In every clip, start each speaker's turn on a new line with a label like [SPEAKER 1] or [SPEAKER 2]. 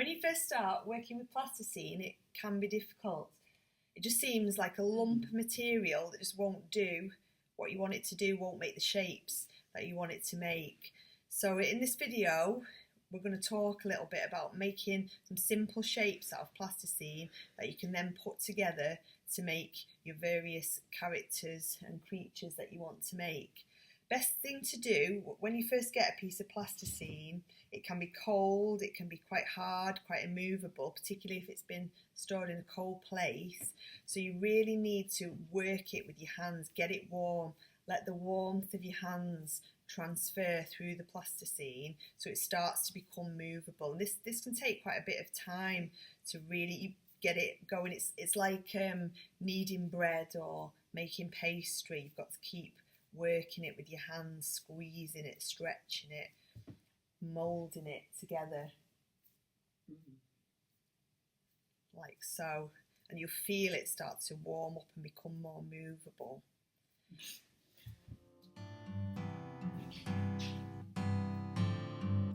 [SPEAKER 1] When you first start working with plasticine, it can be difficult. It just seems like a lump of material that just won't do what you want it to do, won't make the shapes that you want it to make. So in this video, we're going to talk a little bit about making some simple shapes out of plasticine that you can then put together to make your various characters and creatures that you want to make. Best thing to do when you first get a piece of plasticine, it can be cold, it can be quite hard, quite immovable, particularly if it's been stored in a cold place. So you really need to work it with your hands, get it warm, let the warmth of your hands transfer through the plasticine so it starts to become movable. And this can take quite a bit of time to really get it going. It's like kneading bread or making pastry. You've got to keep working it with your hands, squeezing it, stretching it, moulding it together like so, and you'll feel it start to warm up and become more movable.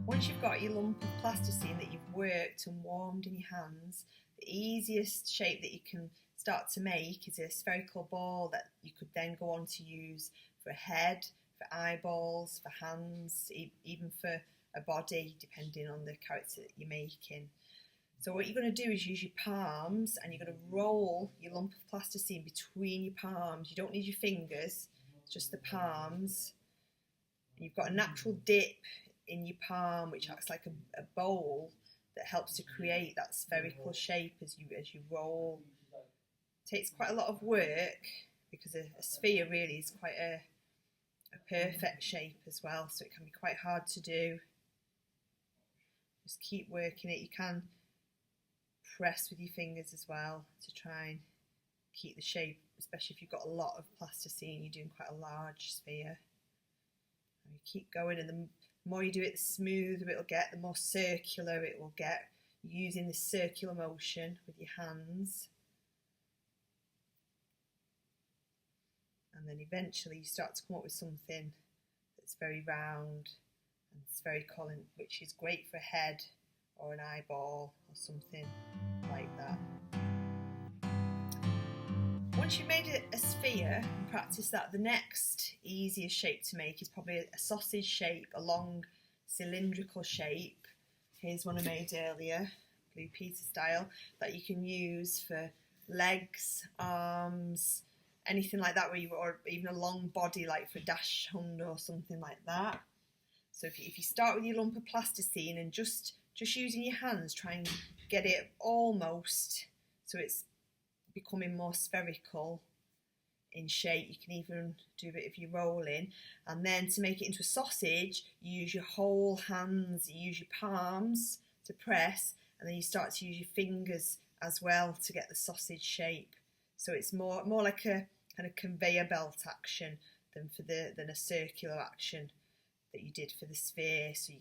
[SPEAKER 1] Once you've got your lump of plasticine that you've worked and warmed in your hands, the easiest shape that you can start to make is a spherical ball that you could then go on to use for a head, for eyeballs, for hands, even for a body, depending on the character that you're making. So what you're going to do is use your palms and you're going to roll your lump of plasticine between your palms. You don't need your fingers, it's just the palms. And you've got a natural dip in your palm which acts like a bowl that helps to create that spherical shape as you roll. It takes quite a lot of work because a sphere really is quite a perfect shape as well, so it can be quite hard to do. Just keep working it. You can press with your fingers as well to try and keep the shape, especially if you've got a lot of plasticine, you're doing quite a large sphere. And you keep going, and the more you do it, the smoother it'll get, the more circular it will get, using this circular motion with your hands. And then eventually you start to come up with something that's very round and spherical, which is great for a head or an eyeball or something like that. Once you've made a sphere and practice that, the next easiest shape to make is probably a sausage shape, a long cylindrical shape. Here's one I made earlier, Blue Peter style, that you can use for legs, arms, anything like that, or even a long body like for a dash hund or something like that. So if you start with your lump of plasticine and just using your hands, try and get it almost so it's becoming more spherical in shape. You can even do a bit of your rolling, and then to make it into a sausage you use your whole hands, you use your palms to press, and then you start to use your fingers as well to get the sausage shape. So it's more like a kind of conveyor belt action than a circular action that you did for the sphere. So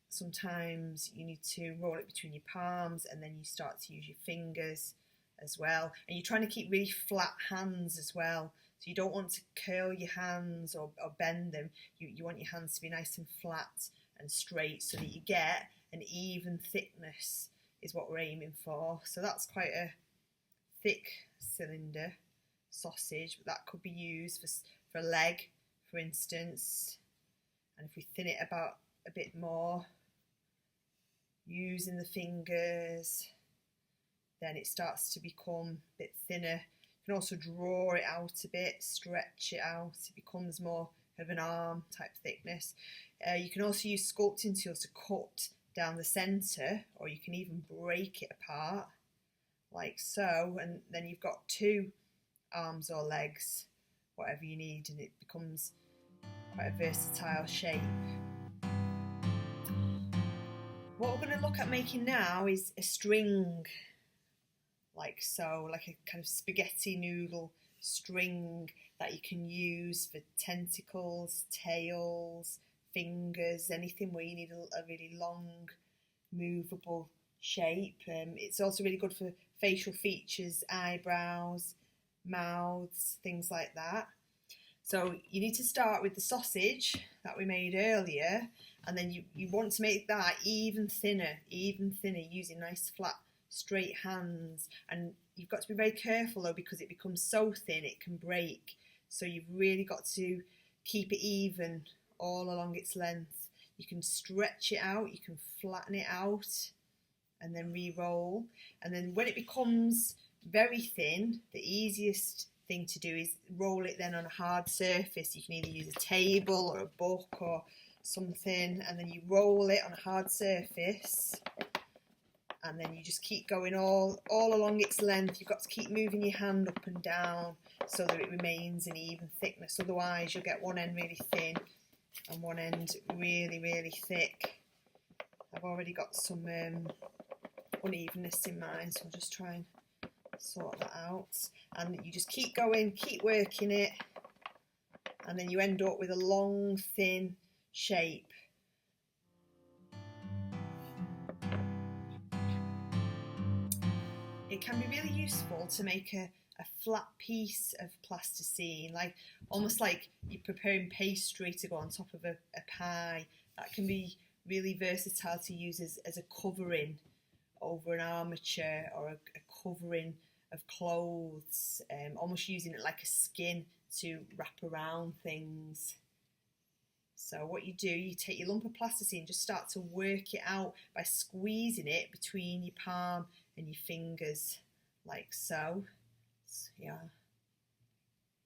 [SPEAKER 1] sometimes you need to roll it between your palms, and then you start to use your fingers as well. And you're trying to keep really flat hands as well. So you don't want to curl your hands or bend them. You want your hands to be nice and flat and straight so that you get an even thickness is what we're aiming for. So that's quite a thick cylinder sausage, but that could be used for a leg, for instance. And if we thin it about a bit more, using the fingers, then it starts to become a bit thinner. You can also draw it out a bit, stretch it out, it becomes more of an arm type thickness. You can also use sculpting tools to cut down the centre, or you can even break it apart like so, and then you've got two arms or legs, whatever you need, and it becomes quite a versatile shape. What we're going to look at making now is a string, like so, like a kind of spaghetti noodle string that you can use for tentacles, tails, fingers, anything where you need a really long, movable shape. It's also really good for facial features, eyebrows, mouths, things like that. So you need to start with the sausage that we made earlier, and then you want to make that even thinner using nice flat straight hands. And you've got to be very careful though, because it becomes so thin it can break. So you've really got to keep it even all along its length. You can stretch it out, you can flatten it out, and then re-roll. And then when it becomes very thin, the easiest thing to do is roll it then on a hard surface. You can either use a table or a book or something, and then you roll it on a hard surface, and then you just keep going all along its length. You've got to keep moving your hand up and down so that it remains an even thickness. Otherwise you'll get one end really thin and one end really, really thick. I've already got some unevenness in mine, so I'll just try and sort that out. And you just keep going, keep working it, and then you end up with a long, thin shape. It can be really useful to make a flat piece of plasticine, like almost like you're preparing pastry to go on top of a pie. That can be really versatile to use as a covering over an armature or a covering of clothes, almost using it like a skin to wrap around things. So what you do, you take your lump of plasticine, just start to work it out by squeezing it between your palm and your fingers, like so. Yeah,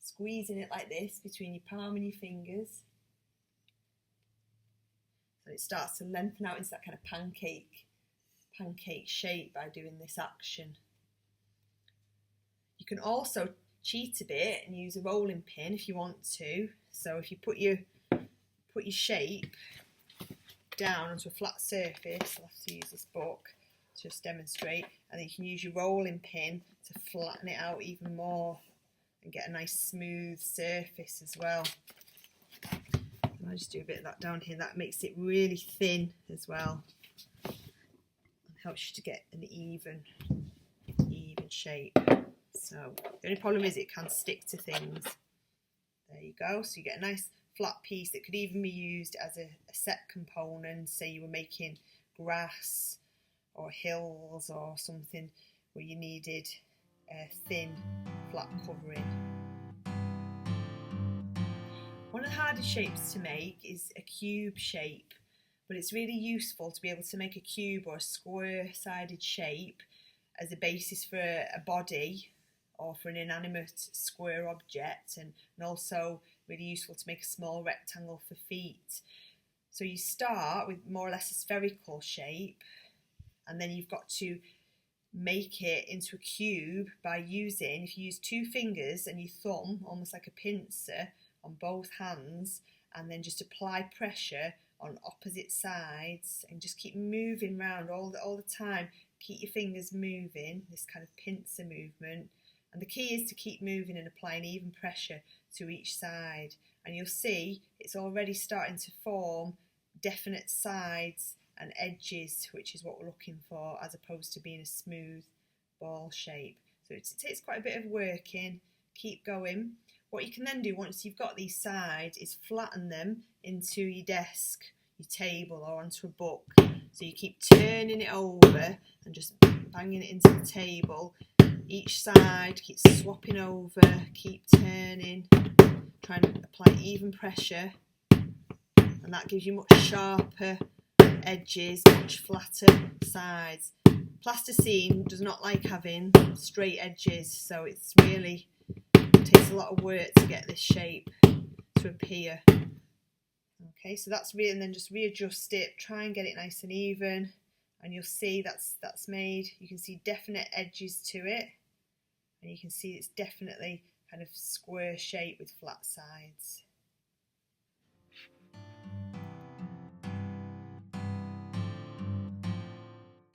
[SPEAKER 1] squeezing it like this between your palm and your fingers. So it starts to lengthen out into that kind of pancake shape by doing this action. You can also cheat a bit and use a rolling pin if you want to. So if you put your shape down onto a flat surface, I'll have to use this book to just demonstrate, and then you can use your rolling pin to flatten it out even more and get a nice smooth surface as well. And I'll just do a bit of that down here. That makes it really thin as well and helps you to get an even shape. So the only problem is it can stick to things. There you go. So you get a nice flat piece that could even be used as a set component. Say you were making grass or hills or something where you needed a thin flat covering. One of the hardest shapes to make is a cube shape, but it's really useful to be able to make a cube or a square-sided shape as a basis for a body or for an inanimate square object, and also really useful to make a small rectangle for feet. So you start with more or less a spherical shape, and then you've got to make it into a cube by using, if you use 2 fingers and your thumb, almost like a pincer, on both hands, and then just apply pressure on opposite sides and just keep moving around all the time. Keep your fingers moving, this kind of pincer movement. And the key is to keep moving and applying even pressure to each side. And you'll see it's already starting to form definite sides and edges, which is what we're looking for, as opposed to being a smooth ball shape. So it takes quite a bit of working. Keep going. What you can then do once you've got these sides is flatten them into your desk, your table, or onto a book. So you keep turning it over and just banging it into the table. Each side, keep swapping over, keep turning, trying to apply even pressure, and that gives you much sharper edges, much flatter sides. Plasticine does not like having straight edges, so it takes a lot of work to get this shape to appear. Okay, so that's really, and then just readjust it, try and get it nice and even, and you'll see that's made. You can see definite edges to it, and you can see it's definitely kind of square shape with flat sides.